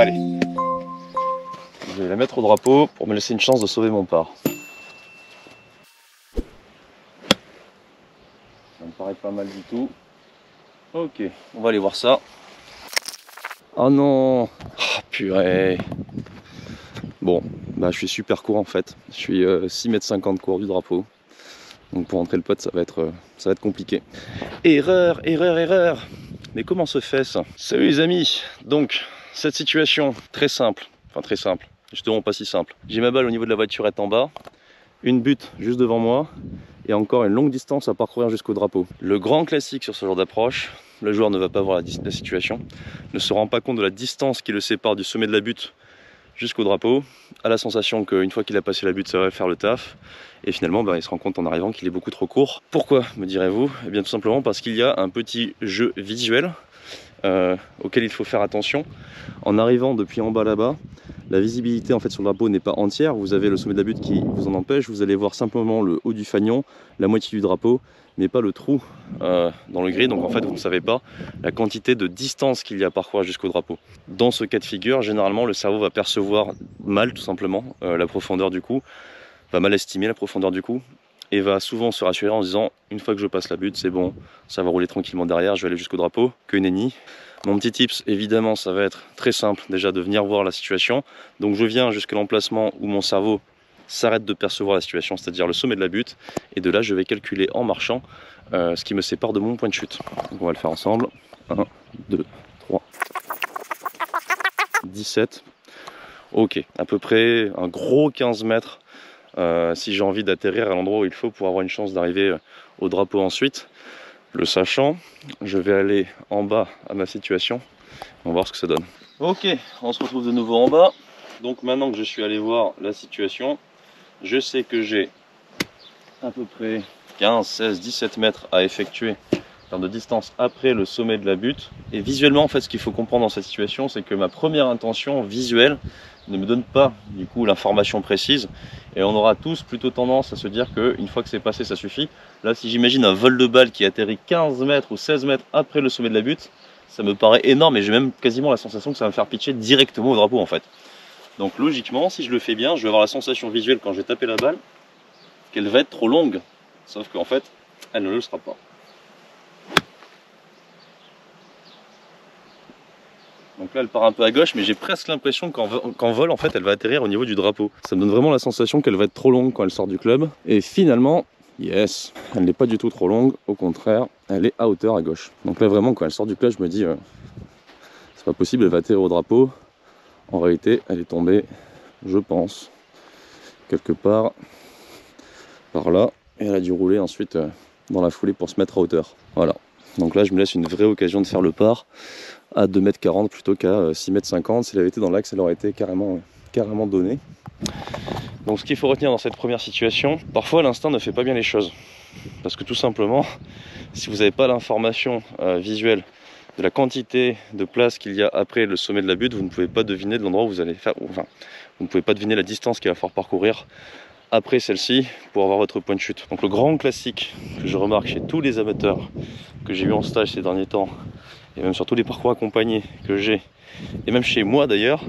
Allez, je vais la mettre au drapeau pour me laisser une chance de sauver mon par. Ça me paraît pas mal du tout. Ok, on va aller voir ça. Oh non, oh, purée. Bon, bah je suis super court en fait. Je suis 6,50 m court du drapeau. Donc pour entrer le pot, ça va être compliqué. Erreur, erreur, erreur. Mais comment se fait ça? Salut les amis. Donc, cette situation, très simple. Enfin très simple, justement pas si simple. J'ai ma balle au niveau de la voiturette en bas, une butte juste devant moi, et encore une longue distance à parcourir jusqu'au drapeau. Le grand classique sur ce genre d'approche, le joueur ne va pas voir la situation, ne se rend pas compte de la distance qui le sépare du sommet de la butte jusqu'au drapeau, a la sensation qu'une fois qu'il a passé la butte, ça va faire le taf, et finalement il se rend compte en arrivant qu'il est beaucoup trop court. Pourquoi, me direz-vous? Eh bien tout simplement parce qu'il y a un petit jeu visuel auquel il faut faire attention. En arrivant depuis en bas là-bas, la visibilité en fait sur le drapeau n'est pas entière, vous avez le sommet de la butte qui vous en empêche, vous allez voir simplement le haut du fanion, la moitié du drapeau, mais pas le trou dans le gris, donc en fait vous ne savez pas la quantité de distance qu'il y a à parcourir jusqu'au drapeau. Dans ce cas de figure, généralement le cerveau va percevoir mal tout simplement la profondeur du coup, va mal estimer la profondeur du coup, et va souvent se rassurer en se disant une fois que je passe la butte c'est bon, ça va rouler tranquillement derrière, je vais aller jusqu'au drapeau, que nenni. Mon petit tips évidemment ça va être très simple déjà de venir voir la situation, donc je viens jusqu'à l'emplacement où mon cerveau s'arrête de percevoir la situation, c'est-à-dire le sommet de la butte, et de là je vais calculer en marchant ce qui me sépare de mon point de chute. Donc on va le faire ensemble, 1, 2, 3, 17, ok, à peu près un gros 15 mètres. Si j'ai envie d'atterrir à l'endroit où il faut pour avoir une chance d'arriver au drapeau ensuite. Le sachant, je vais aller en bas à ma situation, on va voir ce que ça donne. Ok, on se retrouve de nouveau en bas. Donc maintenant que je suis allé voir la situation, je sais que j'ai à peu près 15, 16, 17 mètres à effectuer en termes de distance après le sommet de la butte. Et visuellement, en fait, ce qu'il faut comprendre dans cette situation, c'est que ma première intention visuelle ne me donne pas du coup l'information précise, et on aura tous plutôt tendance à se dire qu'une fois que c'est passé ça suffit. Là si j'imagine un vol de balle qui atterrit 15 mètres ou 16 mètres après le sommet de la butte, ça me paraît énorme et j'ai même quasiment la sensation que ça va me faire pitcher directement au drapeau en fait. Donc logiquement si je le fais bien, je vais avoir la sensation visuelle quand je vais taper la balle qu'elle va être trop longue, sauf qu'en fait elle ne le sera pas. Donc là elle part un peu à gauche, mais j'ai presque l'impression qu'en vol en fait elle va atterrir au niveau du drapeau. Ça me donne vraiment la sensation qu'elle va être trop longue quand elle sort du club. Et finalement, yes, elle n'est pas du tout trop longue, au contraire, elle est à hauteur à gauche. Donc là vraiment quand elle sort du club je me dis c'est pas possible, elle va atterrir au drapeau. En réalité elle est tombée, je pense, quelque part par là, et elle a dû rouler ensuite dans la foulée pour se mettre à hauteur. Voilà, donc là je me laisse une vraie occasion de faire le par à 2,40 m plutôt qu'à 6,50 m. Si elle avait été dans l'axe, elle aurait été carrément donnée. Donc ce qu'il faut retenir dans cette première situation, parfois l'instinct ne fait pas bien les choses. Parce que tout simplement, si vous n'avez pas l'information visuelle de la quantité de place qu'il y a après le sommet de la butte, vous ne pouvez pas deviner de l'endroit où vous allez faire, enfin, vous ne pouvez pas deviner la distance qu'il va falloir parcourir après celle-ci pour avoir votre point de chute. Donc le grand classique que je remarque chez tous les amateurs que j'ai eu en stage ces derniers temps, et même sur tous les parcours accompagnés que j'ai, et même chez moi d'ailleurs,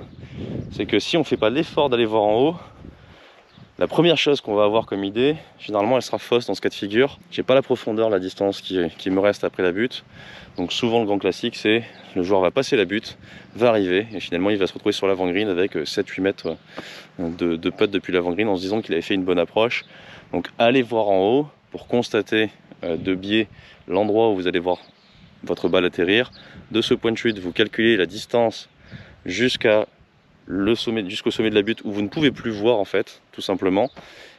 c'est que si on ne fait pas l'effort d'aller voir en haut, la première chose qu'on va avoir comme idée, généralement elle sera fausse dans ce cas de figure. J'ai pas la profondeur, la distance qui me reste après la butte. Donc souvent le grand classique c'est le joueur va passer la butte, va arriver et finalement il va se retrouver sur l'avant-green avec 7-8 mètres de putt depuis l'avant-green en se disant qu'il avait fait une bonne approche. Donc allez voir en haut pour constater de biais l'endroit où vous allez voir votre balle atterrir. De ce point de chute, vous calculez la distance jusqu'au sommet de la butte où vous ne pouvez plus voir en fait, tout simplement.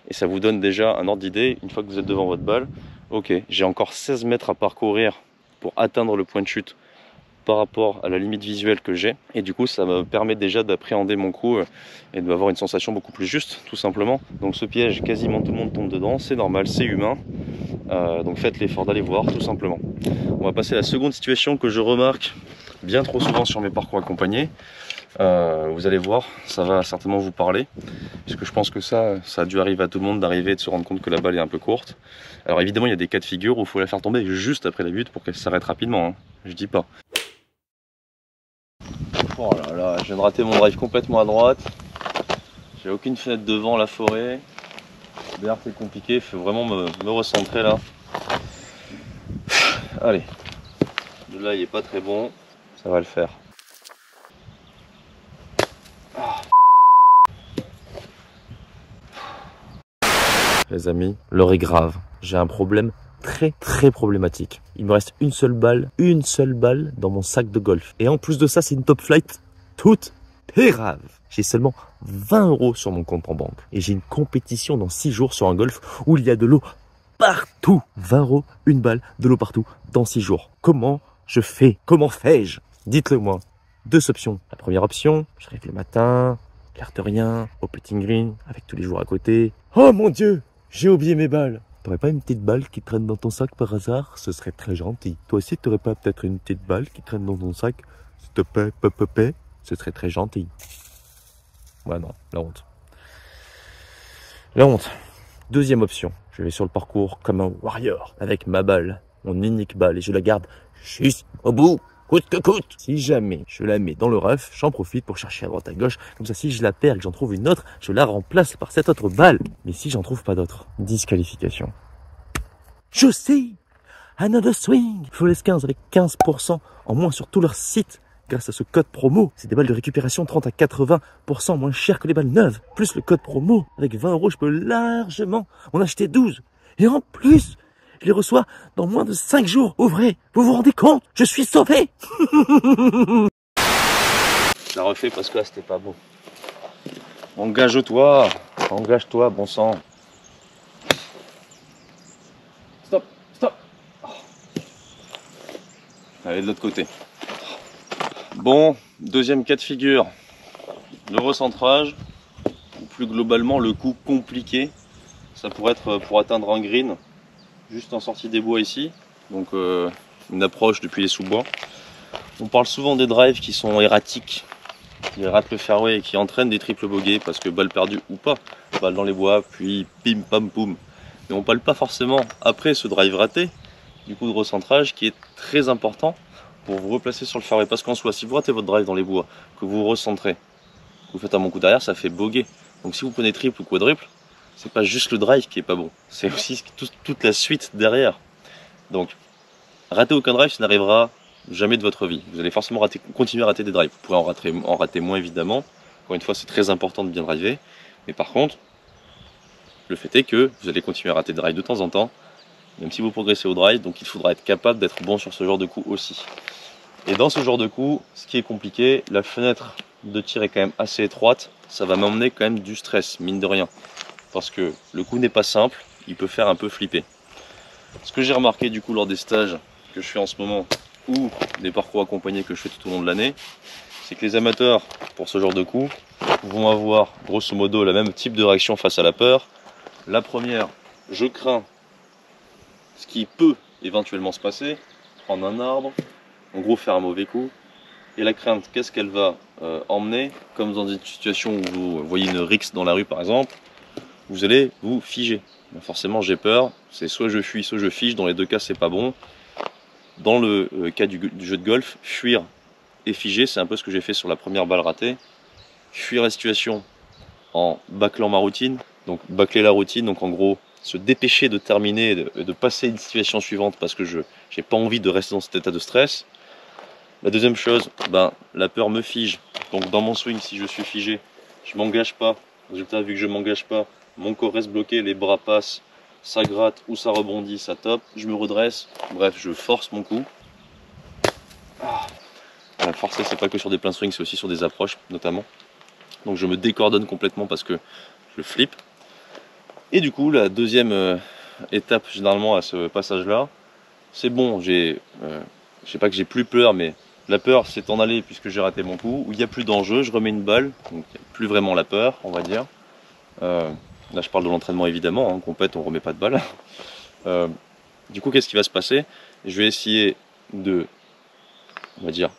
Et ça vous donne déjà un ordre d'idée, une fois que vous êtes devant votre balle, ok, j'ai encore 16 mètres à parcourir pour atteindre le point de chute par rapport à la limite visuelle que j'ai. Et du coup, ça me permet déjà d'appréhender mon coup et d'avoir une sensation beaucoup plus juste, tout simplement. Donc ce piège, quasiment tout le monde tombe dedans, c'est normal, c'est humain. Donc faites l'effort d'aller voir tout simplement. On va passer à la seconde situation que je remarque bien trop souvent sur mes parcours accompagnés. Vous allez voir, ça va certainement vous parler, puisque je pense que ça a dû arriver à tout le monde d'arriver et de se rendre compte que la balle est un peu courte. Alors évidemment il y a des cas de figure où il faut la faire tomber juste après la butte pour qu'elle s'arrête rapidement, hein. Je dis pas. Oh là là, je viens de rater mon drive complètement à droite. J'ai aucune fenêtre devant la forêt. D'ailleurs c'est compliqué, il faut vraiment me recentrer là. Allez, de là il est pas très bon, ça va le faire. Les amis, l'heure est grave. J'ai un problème très problématique. Il me reste une seule balle dans mon sac de golf. Et en plus de ça, c'est une top flight toute pérave. J'ai seulement 20 € sur mon compte en banque. Et j'ai une compétition dans 6 jours sur un golf où il y a de l'eau partout. 20 €, une balle, de l'eau partout dans 6 jours. Comment je fais? Comment fais-je? Dites-le moi. 2 options. La première option, j'arrive le matin, l'air de rien, au putting green, avec tous les jours à côté. Oh mon Dieu, j'ai oublié mes balles. T'aurais pas une petite balle qui traîne dans ton sac par hasard? Ce serait très gentil. Toi aussi, t'aurais pas peut-être une petite balle qui traîne dans ton sac? S'il te plaît, ce serait très gentil. Ouais, non, la honte. La honte. Deuxième option, je vais sur le parcours comme un warrior, avec ma balle, mon unique balle, et je la garde juste au bout, coûte que coûte. Si jamais je la mets dans le rough, j'en profite pour chercher à droite à gauche, comme ça si je la perds et que j'en trouve une autre, je la remplace par cette autre balle. Mais si j'en trouve pas d'autre, disqualification. Je sais, another swing, Flawless 15 avec 15% en moins sur tout leur site. Grâce à ce code promo, c'est des balles de récupération 30 à 80% moins chères que les balles neuves. Plus le code promo, avec 20 €, je peux largement en acheter 12. Et en plus, je les reçois dans moins de 5 jours. Ouvrez, vous vous rendez compte? Je suis sauvé. Je la refais parce que là, c'était pas bon. Engage-toi, bon sang. Stop, stop. Allez, de l'autre côté. Bon, deuxième cas de figure, le recentrage, ou plus globalement le coup compliqué, ça pourrait être pour atteindre un green, juste en sortie des bois ici, donc une approche depuis les sous-bois. On parle souvent des drives qui sont erratiques, qui ratent le fairway et qui entraînent des triples bogeys parce que balle perdue ou pas, balle dans les bois, puis pim pam poum. Mais on parle pas forcément après ce drive raté, du coup de recentrage qui est très important pour vous replacer sur le fairway, parce qu'en soi, si vous ratez votre drive dans les bois, que vous recentrez, que vous faites un bon coup derrière, ça fait bogey. Donc si vous prenez triple ou quadruple, c'est pas juste le drive qui est pas bon, c'est aussi toute la suite derrière. Donc, rater aucun drive, ça n'arrivera jamais de votre vie. Vous allez forcément continuer à rater des drives. Vous pourrez en rater moins évidemment. Encore une fois, c'est très important de bien driver. Mais par contre, le fait est que vous allez continuer à rater des drives de temps en temps, même si vous progressez au drive, donc il faudra être capable d'être bon sur ce genre de coup aussi. Et dans ce genre de coup, ce qui est compliqué, la fenêtre de tir est quand même assez étroite, ça va m'emmener quand même du stress, mine de rien. Parce que le coup n'est pas simple, il peut faire un peu flipper. Ce que j'ai remarqué du coup lors des stages que je fais en ce moment, ou des parcours accompagnés que je fais tout au long de l'année, c'est que les amateurs, pour ce genre de coup, vont avoir grosso modo le même type de réaction face à la peur. La première, je crains ce qui peut éventuellement se passer, prendre un arbre, en gros faire un mauvais coup. Et la crainte, qu'est-ce qu'elle va emmener, comme dans une situation où vous voyez une rixe dans la rue par exemple, vous allez vous figer. Ben forcément j'ai peur, c'est soit je fuis, soit je fige, dans les deux cas c'est pas bon. Dans le cas du jeu de golf, fuir et figer, c'est un peu ce que j'ai fait sur la première balle ratée. Fuir la situation en bâclant ma routine, donc bâcler la routine, donc en gros se dépêcher de terminer, de passer à une situation suivante parce que je n'ai pas envie de rester dans cet état de stress. La deuxième chose, ben, la peur me fige, donc dans mon swing si je suis figé, je m'engage pas, résultat vu que je m'engage pas, mon corps reste bloqué, les bras passent, ça gratte ou ça rebondit, ça top, je me redresse, bref je force mon coup. Forcer c'est pas que sur des pleins swings, c'est aussi sur des approches notamment, donc je me décoordonne complètement parce que je flippe. Et du coup la deuxième étape généralement à ce passage là, c'est bon, je sais pas que j'ai plus peur, mais la peur s'est en allée puisque j'ai raté mon coup, où il n'y a plus d'enjeu, je remets une balle, donc il n'y a plus vraiment la peur, on va dire. Là je parle de l'entraînement évidemment, en compète on remet pas de balle. Du coup qu'est-ce qui va se passer? Je vais essayer de, on va dire,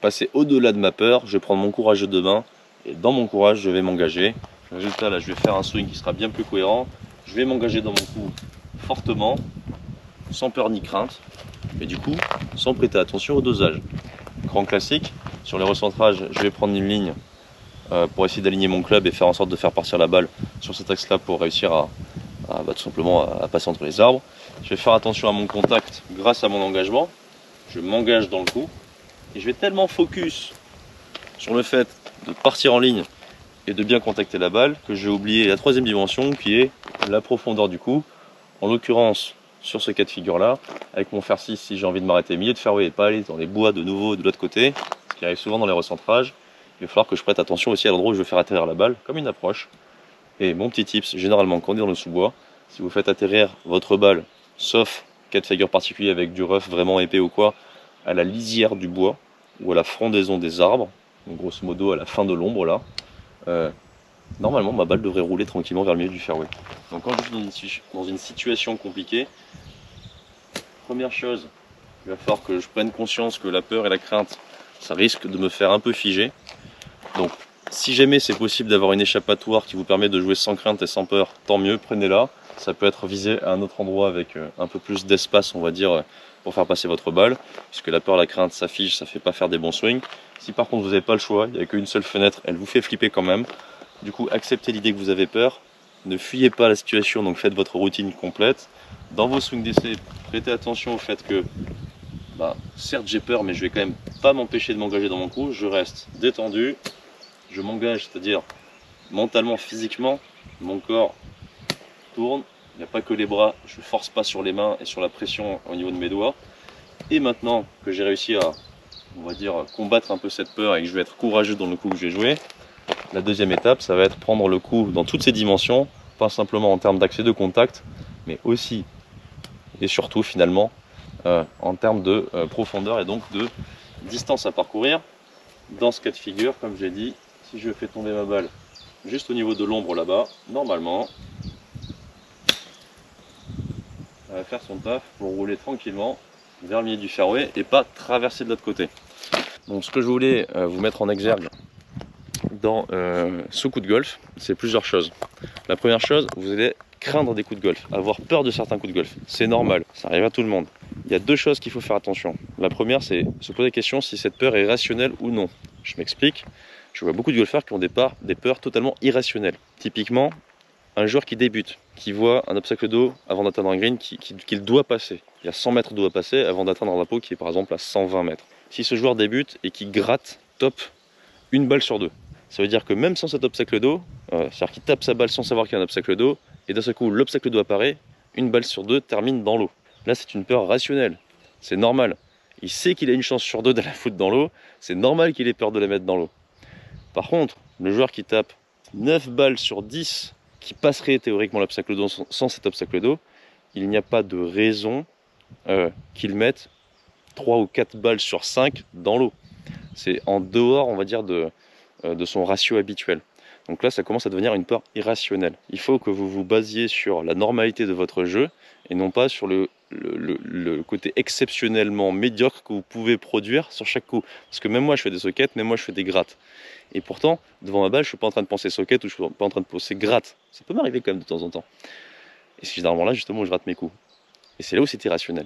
passer au-delà de ma peur, je vais prendre mon courage de main, et dans mon courage je vais m'engager. Résultat là je vais faire un swing qui sera bien plus cohérent, je vais m'engager dans mon coup fortement, sans peur ni crainte, et du coup sans prêter attention au dosage. Grand classique. Sur les recentrages, je vais prendre une ligne pour essayer d'aligner mon club et faire en sorte de faire partir la balle sur cet axe-là pour réussir à tout simplement à passer entre les arbres. Je vais faire attention à mon contact grâce à mon engagement. Je m'engage dans le coup et je vais tellement focus sur le fait de partir en ligne et de bien contacter la balle que je vais oublier la troisième dimension qui est la profondeur du coup. En l'occurrence, sur ce cas de figure là, avec mon fer 6, si j'ai envie de m'arrêter milieu de fairway et pas aller dans les bois de nouveau de l'autre côté, ce qui arrive souvent dans les recentrages, il va falloir que je prête attention aussi à l'endroit où je vais faire atterrir la balle, comme une approche. Et mon petit tips, généralement quand on est dans le sous-bois, si vous faites atterrir votre balle, sauf cas de figure particulier avec du rough vraiment épais ou quoi, à la lisière du bois ou à la frondaison des arbres, donc grosso modo à la fin de l'ombre là, normalement ma balle devrait rouler tranquillement vers le milieu du fairway. Donc quand je suis dans une situation compliquée, première chose, il va falloir que je prenne conscience que la peur et la crainte, ça risque de me faire un peu figer. Donc si jamais c'est possible d'avoir une échappatoire qui vous permet de jouer sans crainte et sans peur, tant mieux, prenez-la. Ça peut être visé à un autre endroit avec un peu plus d'espace, on va dire, pour faire passer votre balle, puisque la peur, la crainte, ça fige, ça fait pas faire des bons swings. Si par contre vous n'avez pas le choix, il n'y a qu'une seule fenêtre, elle vous fait flipper quand même. Du coup, acceptez l'idée que vous avez peur, ne fuyez pas la situation, donc faites votre routine complète. Dans vos swings d'essai, prêtez attention au fait que, certes j'ai peur, mais je vais quand même pas m'empêcher de m'engager dans mon coup, je reste détendu, je m'engage, c'est-à-dire mentalement, physiquement, mon corps tourne, il n'y a pas que les bras, je ne force pas sur les mains et sur la pression au niveau de mes doigts. Et maintenant que j'ai réussi à, on va dire, combattre un peu cette peur et que je vais être courageux dans le coup que je vais jouer, la deuxième étape, ça va être prendre le coup dans toutes ses dimensions, pas simplement en termes d'accès de contact, mais aussi et surtout finalement en termes de profondeur et donc de distance à parcourir. Dans ce cas de figure, comme j'ai dit, si je fais tomber ma balle juste au niveau de l'ombre là-bas, normalement, elle va faire son taf pour rouler tranquillement vers le milieu du fairway et pas traverser de l'autre côté. Donc ce que je voulais vous mettre en exergue dans ce coup de golf, c'est plusieurs choses. La première chose, vous allez craindre des coups de golf, avoir peur de certains coups de golf. C'est normal, ça arrive à tout le monde. Il y a deux choses qu'il faut faire attention. La première, c'est se poser la question si cette peur est rationnelle ou non. Je m'explique. Je vois beaucoup de golfeurs qui ont des peurs totalement irrationnelles. Typiquement, un joueur qui débute, qui voit un obstacle d'eau avant d'atteindre un green qu'il doit passer. Il y a 100 mètres d'eau à passer avant d'atteindre un drapeau qui est par exemple à 120 mètres. Si ce joueur débute et qui gratte top une balle sur deux, ça veut dire que même sans cet obstacle d'eau, c'est-à-dire qu'il tape sa balle sans savoir qu'il y a un obstacle d'eau, et d'un seul coup l'obstacle d'eau apparaît, une balle sur deux termine dans l'eau. Là c'est une peur rationnelle, c'est normal. Il sait qu'il a une chance sur deux de la foutre dans l'eau, c'est normal qu'il ait peur de la mettre dans l'eau. Par contre, le joueur qui tape 9 balles sur 10 qui passerait théoriquement l'obstacle d'eau sans cet obstacle d'eau, il n'y a pas de raison qu'il mette 3 ou 4 balles sur 5 dans l'eau. C'est en dehors, on va dire, de son ratio habituel. Donc là, ça commence à devenir une peur irrationnelle. Il faut que vous vous basiez sur la normalité de votre jeu et non pas sur le côté exceptionnellement médiocre que vous pouvez produire sur chaque coup. Parce que même moi, je fais des sockets, même moi, je fais des grattes. Et pourtant, devant ma balle, je ne suis pas en train de penser socket ou je ne suis pas en train de penser gratte. Ça peut m'arriver quand même de temps en temps. Et c'est généralement là, justement, où je rate mes coups. Et c'est là où c'est irrationnel.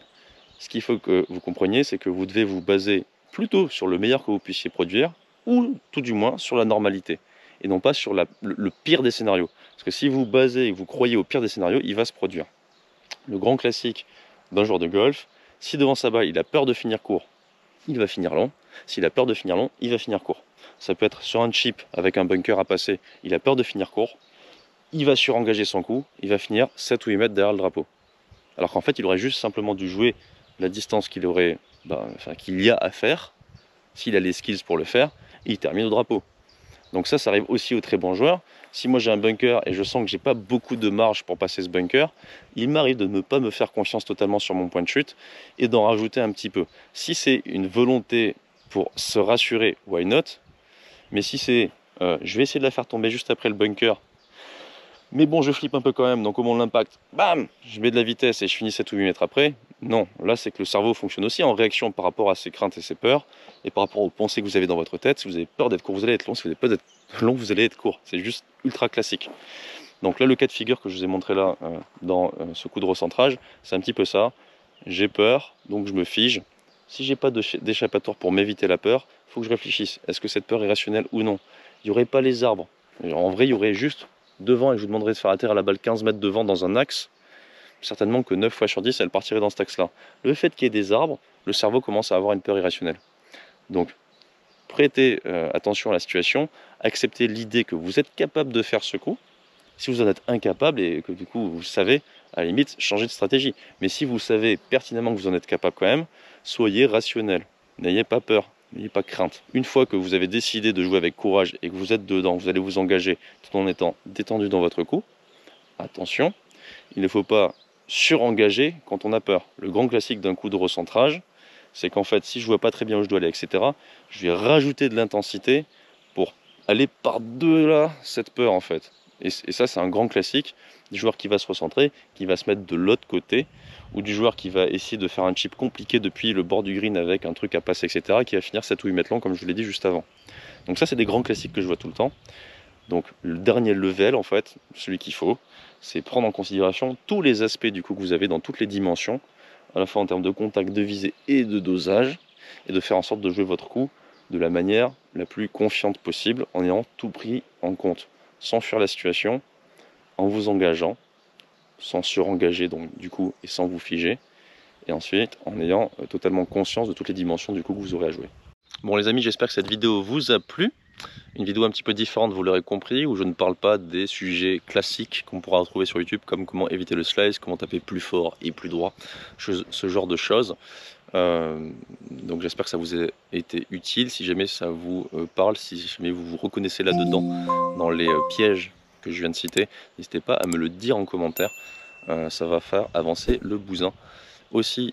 Ce qu'il faut que vous compreniez, c'est que vous devez vous baser plutôt sur le meilleur que vous puissiez produire, ou tout du moins sur la normalité, et non pas sur le pire des scénarios. Parce que si vous basez et vous croyez au pire des scénarios, il va se produire. Le grand classique d'un joueur de golf, si devant sa balle, il a peur de finir court, il va finir long. S'il a peur de finir long, il va finir court. Ça peut être sur un chip avec un bunker à passer, il a peur de finir court, il va surengager son coup, il va finir 7 ou 8 mètres derrière le drapeau. Alors qu'en fait, il aurait juste simplement dû jouer la distance qu'il y a à faire, s'il a les skills pour le faire, et il termine au drapeau. Donc ça arrive aussi aux très bons joueurs. Si moi j'ai un bunker et je sens que j'ai pas beaucoup de marge pour passer ce bunker, il m'arrive de ne pas me faire confiance totalement sur mon point de chute et d'en rajouter un petit peu. Si c'est une volonté pour se rassurer, why not? Mais si c'est je vais essayer de la faire tomber juste après le bunker, mais bon je flippe un peu quand même, donc au moment de l'impact, bam, je mets de la vitesse et je finis 7 ou 8 mètres après, non, là c'est que le cerveau fonctionne aussi en réaction par rapport à ses craintes et ses peurs, et par rapport aux pensées que vous avez dans votre tête. Si vous avez peur d'être court, vous allez être long. Si vous avez peur d'être long, vous allez être court. C'est juste ultra classique. Donc là, le cas de figure que je vous ai montré là, dans ce coup de recentrage, c'est un petit peu ça. J'ai peur, donc je me fige. Si j'ai pas d'échappatoire pour m'éviter la peur, il faut que je réfléchisse. Est-ce que cette peur est rationnelle ou non? Il n'y aurait pas les arbres. En vrai, il y aurait juste devant, et je vous demanderais de faire atterrir la balle 15 mètres devant dans un axe. Certainement que 9 fois sur 10, elle partirait dans cet axe-là. Le fait qu'il y ait des arbres, le cerveau commence à avoir une peur irrationnelle. Donc, prêtez attention à la situation, acceptez l'idée que vous êtes capable de faire ce coup. Si vous en êtes incapable et que du coup vous savez, à la limite, changez de stratégie. Mais si vous savez pertinemment que vous en êtes capable quand même, soyez rationnel. N'ayez pas peur, n'ayez pas crainte. Une fois que vous avez décidé de jouer avec courage et que vous êtes dedans, vous allez vous engager tout en étant détendu dans votre coup. Attention, il ne faut pas surengager quand on a peur. Le grand classique d'un coup de recentrage, c'est qu'en fait, si je vois pas très bien où je dois aller, etc., je vais rajouter de l'intensité pour aller par-delà cette peur en fait. Et ça, c'est un grand classique du joueur qui va se recentrer, qui va se mettre de l'autre côté, ou du joueur qui va essayer de faire un chip compliqué depuis le bord du green avec un truc à passer, etc., qui va finir 7 ou 8 mètres long, comme je vous l'ai dit juste avant. Donc ça, c'est des grands classiques que je vois tout le temps. Donc le dernier level, en fait, celui qu'il faut, c'est prendre en considération tous les aspects du coup que vous avez dans toutes les dimensions, à la fois en termes de contact, de visée et de dosage, et de faire en sorte de jouer votre coup de la manière la plus confiante possible, en ayant tout pris en compte, sans fuir la situation, en vous engageant, sans surengager donc du coup et sans vous figer, et ensuite en ayant totalement conscience de toutes les dimensions du coup que vous aurez à jouer. Bon les amis, j'espère que cette vidéo vous a plu. Une vidéo un petit peu différente, vous l'aurez compris, où je ne parle pas des sujets classiques qu'on pourra retrouver sur YouTube, comme comment éviter le slice, comment taper plus fort et plus droit, ce genre de choses. Donc j'espère que ça vous a été utile. Si jamais ça vous parle, si jamais vous vous reconnaissez là-dedans, dans les pièges que je viens de citer, n'hésitez pas à me le dire en commentaire. Ça va faire avancer le bousin. Aussi,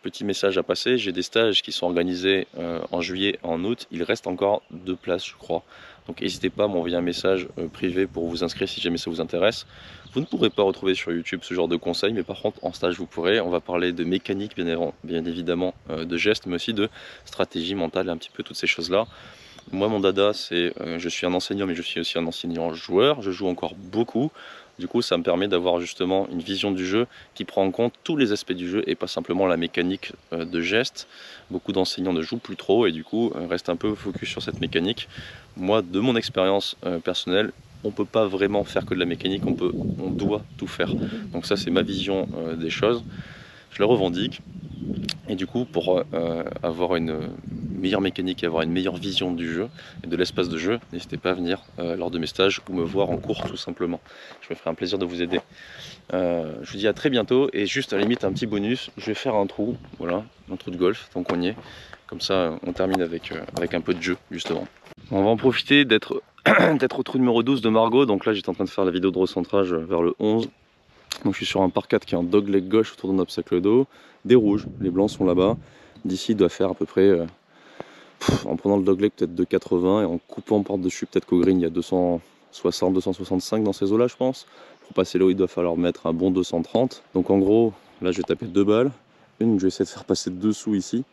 petit message à passer, j'ai des stages qui sont organisés en juillet, en août. Il reste encore 2 places, je crois. Donc n'hésitez pas à m'envoyer un message privé pour vous inscrire si jamais ça vous intéresse. Vous ne pourrez pas retrouver sur YouTube ce genre de conseils, mais par contre en stage vous pourrez. On va parler de mécanique, bien évidemment, de gestes, mais aussi de stratégie mentale, un petit peu toutes ces choses-là. Moi, mon dada, c'est je suis un enseignant, mais je suis aussi un enseignant joueur. Je joue encore beaucoup. Du coup, ça me permet d'avoir justement une vision du jeu qui prend en compte tous les aspects du jeu et pas simplement la mécanique de geste. Beaucoup d'enseignants ne jouent plus trop et du coup restent un peu focus sur cette mécanique. Moi, de mon expérience personnelle, on ne peut pas vraiment faire que de la mécanique, on doit tout faire. Donc ça, c'est ma vision des choses. Je la revendique. Et du coup, pour avoir une meilleure mécanique et avoir une meilleure vision du jeu et de l'espace de jeu, n'hésitez pas à venir lors de mes stages ou me voir en cours tout simplement. Je me ferai un plaisir de vous aider. Je vous dis à très bientôt et juste à la limite un petit bonus, je vais faire un trou, voilà, un trou de golf tant qu'on y est. Comme ça, on termine avec un peu de jeu justement. On va en profiter d'être au trou numéro 12 de Margot. Donc là, j'étais en train de faire la vidéo de recentrage vers le 11. Donc je suis sur un par 4 qui est en dogleg gauche autour d'un obstacle d'eau, des rouges, les blancs sont là-bas. D'ici, il doit faire à peu près, en prenant le dogleg peut-être 2,80 et en coupant par-dessus, peut-être qu'au green il y a 260, 265 dans ces eaux-là, je pense. Pour passer l'eau, il doit falloir mettre un bon 230. Donc en gros, là je vais taper 2 balles. Une, je vais essayer de faire passer dessous ici,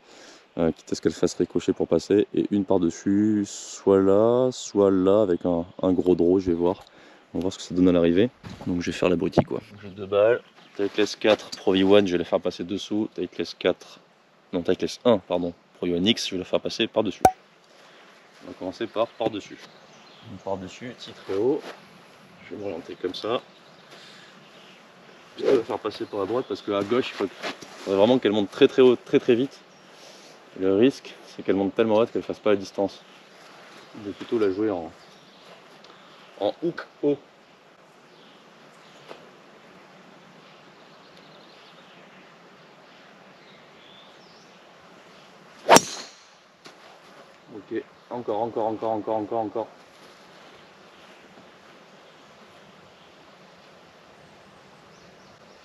quitte à ce qu'elle fasse ricocher pour passer, et une par-dessus, soit là, avec un gros draw, je vais voir. On va voir ce que ça donne à l'arrivée. Donc je vais faire l'abruti quoi. J'ai 2 balles. Tightless 4 Pro V1, je vais la faire passer dessous. Tightless 4, non Tightless 1, pardon. Pro V1 X, je vais la faire passer par-dessus. On va commencer par-dessus. Par-dessus, titré haut. Je vais m'orienter comme ça. Je vais la faire passer par la droite parce qu'à gauche, il faudrait vraiment qu'elle monte très haut, très vite. Et le risque, c'est qu'elle monte tellement haute qu'elle ne fasse pas la distance. Je vais plutôt la jouer en hook haut. Ok, encore.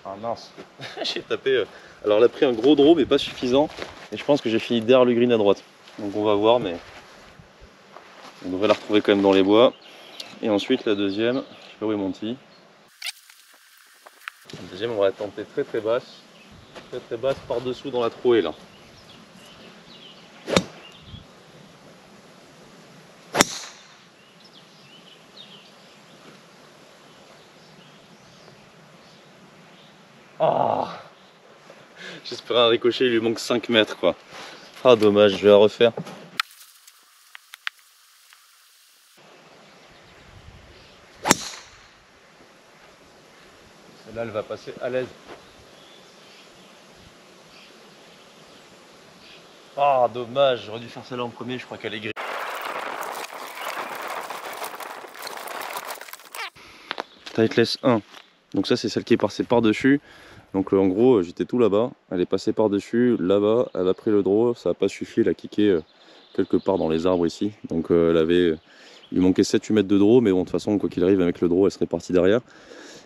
Ah mince, j'ai tapé. Alors elle a pris un gros draw mais pas suffisant. Et je pense que j'ai fini derrière le green à droite. Donc on va voir, mais on devrait la retrouver quand même dans les bois. Et ensuite la deuxième, je sais pas où est mon petit. La deuxième, on va la tenter très basse. Très basse par dessous dans la trouée là. Ah, j'espérais un ricochet, il lui manque 5 mètres quoi. Ah dommage, je vais la refaire. Celle-là, elle va passer à l'aise. Ah dommage, j'aurais dû faire celle-là en premier, je crois qu'elle est grise. Tightless 1. Donc ça c'est celle qui est passée par-dessus. Donc en gros j'étais tout là-bas, elle est passée par-dessus, là-bas, elle a pris le draw, ça n'a pas suffi, elle a kické quelque part dans les arbres ici. Donc il manquait 7-8 mètres de draw, mais bon de toute façon quoi qu'il arrive avec le draw elle serait partie derrière.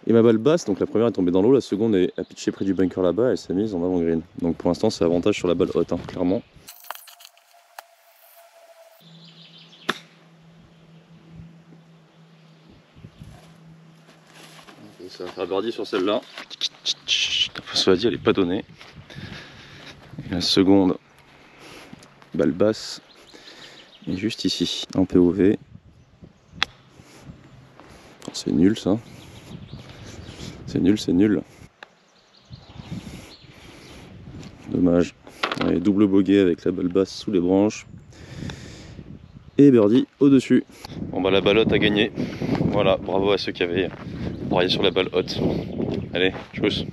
Et ma balle basse, donc la première est tombée dans l'eau, la seconde est à pitcher près du bunker là-bas, elle s'est mise en avant green. Donc pour l'instant c'est avantage sur la balle haute, hein, clairement. Ça va faire birdie sur celle-là. Cela dit, elle n'est pas donnée. Et la seconde, balle basse, est juste ici, en POV. C'est nul ça. C'est nul, c'est nul. Dommage. Allez, double bogey avec la balle basse sous les branches. Et birdie au-dessus. Bon bah la balle haute a gagné. Voilà, bravo à ceux qui avaient braillé sur la balle haute. Allez, tchuss.